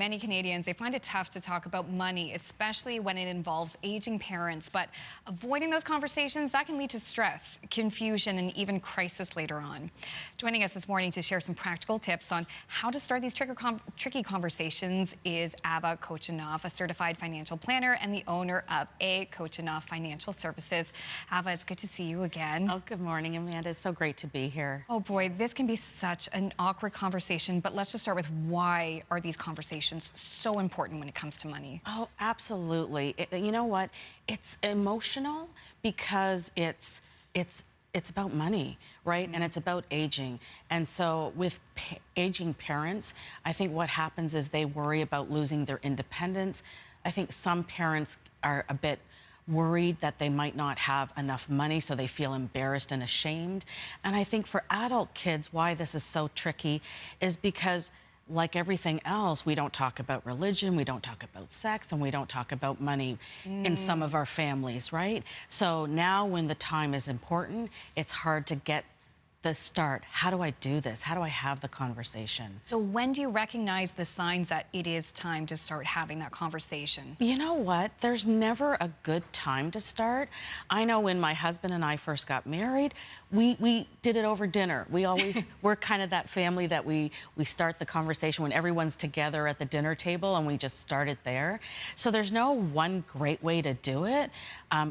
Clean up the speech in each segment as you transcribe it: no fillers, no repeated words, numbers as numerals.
many Canadians, they find it tough to talk about money, especially when it involves aging parents. But avoiding those conversations, that can lead to stress, confusion, and even crisis later on. Joining us this morning to share some practical tips on how to start these tricky conversations is Ava Kochanov, a certified financial planner and the owner of A. Kochanov Financial Services. Ava, it's good to see you again. Oh, good morning, Amanda. It's so great to be here. Oh boy, this can be such an awkward conversation, but let's just start with why are these conversations so important when it comes to money? Oh, absolutely. You know what? It's emotional because it's about money, right? And it's about aging. And so with aging parents, I think what happens is they worry about losing their independence. I think some parents are a bit worried that they might not have enough money, so they feel embarrassed and ashamed. And I think for adult kids, why this is so tricky is because, like everything else, we don't talk about religion, we don't talk about sex, and we don't talk about money in some of our families, right? So now when the time is important, it's hard to get the start. How do I do this? How do I have the conversation? So when do you recognize the signs that it is time to start having that conversation? You know what? There's never a good time to start. I know when my husband and I first got married, we did it over dinner. We always, we're kind of that family that we start the conversation when everyone's together at the dinner table, and we just start it there. So there's no one great way to do it.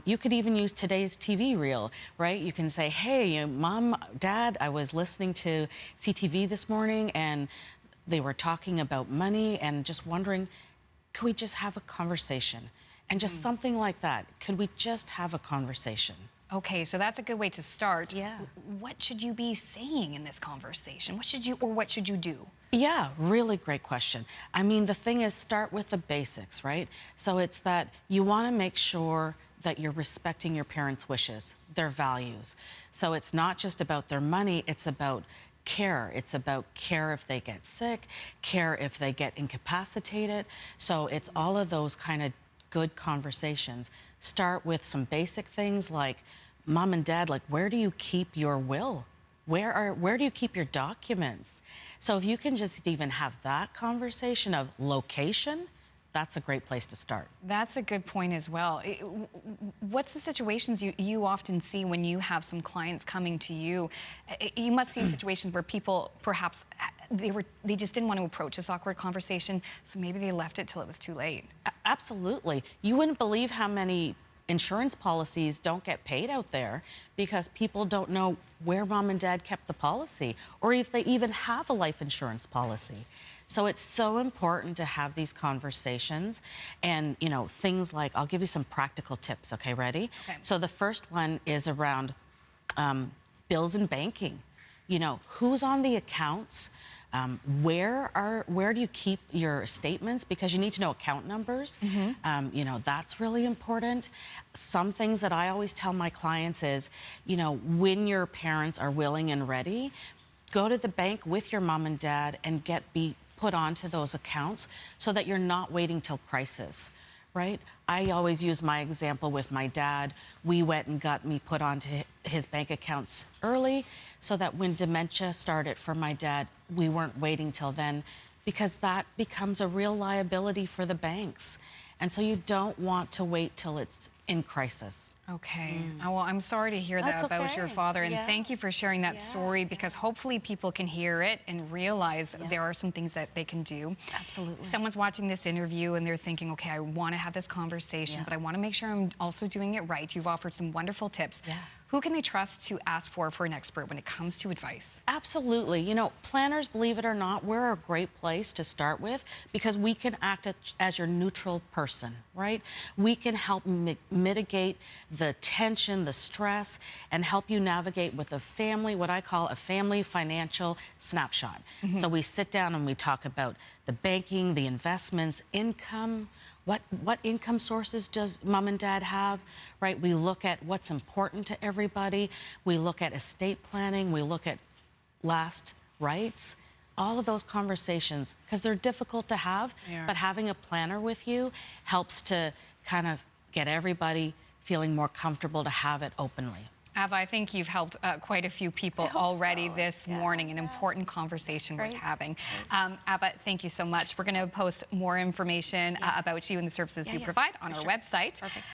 You could even use today's TV reel, right? You can say, hey, Mom, Dad, I was listening to CTV this morning and they were talking about money and just wondering, could we just have a conversation? And just something like that. Could we just have a conversation? Okay, so that's a good way to start. Yeah. What should you be saying in this conversation? What should you do? Yeah, really great question. I mean, the thing is, start with the basics, right? So it's that you want to make sure that you're respecting your parents' wishes, their values. So it's not just about their money, it's about care. It's about care if they get sick, care if they get incapacitated. So it's all of those kind of good conversations. Start with some basic things like, Mom and Dad, like, where do you keep your will? Where do you keep your documents? So if you can just even have that conversation of location, that's a great place to start. That's a good point as well. What's the situations you often see when you have some clients coming to you? You must see situations where people perhaps they just didn't want to approach this awkward conversation, so maybe they left it till it was too late. Absolutely. You wouldn't believe how many insurance policies don't get paid out there because people don't know where Mom and Dad kept the policy or if they even have a life insurance policy. So it's so important to have these conversations and, things like, I'll give you some practical tips. Okay, ready? Okay. So the first one is around bills and banking. Who's on the accounts? Where do you keep your statements? Because you need to know account numbers. That's really important. Some things that I always tell my clients is, when your parents are willing and ready, go to the bank with your mom and dad and be put onto those accounts so that you're not waiting till crisis, right? I always use my example with my dad. We went and got me put onto his bank accounts early so that when dementia started for my dad, we weren't waiting till then, because that becomes a real liability for the banks. And so you don't want to wait till it's in crisis. Okay. Well, I'm sorry to hear That's that about okay. your father, and Yeah. thank you for sharing that story, because hopefully people can hear it and realize there are some things that they can do. Absolutely. Someone's watching this interview and they're thinking, okay, I want to have this conversation, but I want to make sure I'm also doing it right. You've offered some wonderful tips. Yeah. Who can they trust to ask for an expert when it comes to advice? Absolutely. Planners, believe it or not, we're a great place to start with because we can act as your neutral person, right? We can help mitigate the tension, the stress, and help you navigate with a family, what I call a family financial snapshot. So we sit down and we talk about the banking, the investments, income. What income sources does mom and dad have, right? We look at what's important to everybody. We look at estate planning. We look at last rites. All of those conversations, because they're difficult to have, but having a planner with you helps to kind of get everybody feeling more comfortable to have it openly. Ava, I think you've helped quite a few people hope already so. this morning. An important conversation we're Right. having. Ava, thank you so much. We're going to post more information about you and the services you yeah, provide on for our sure. website. Perfect.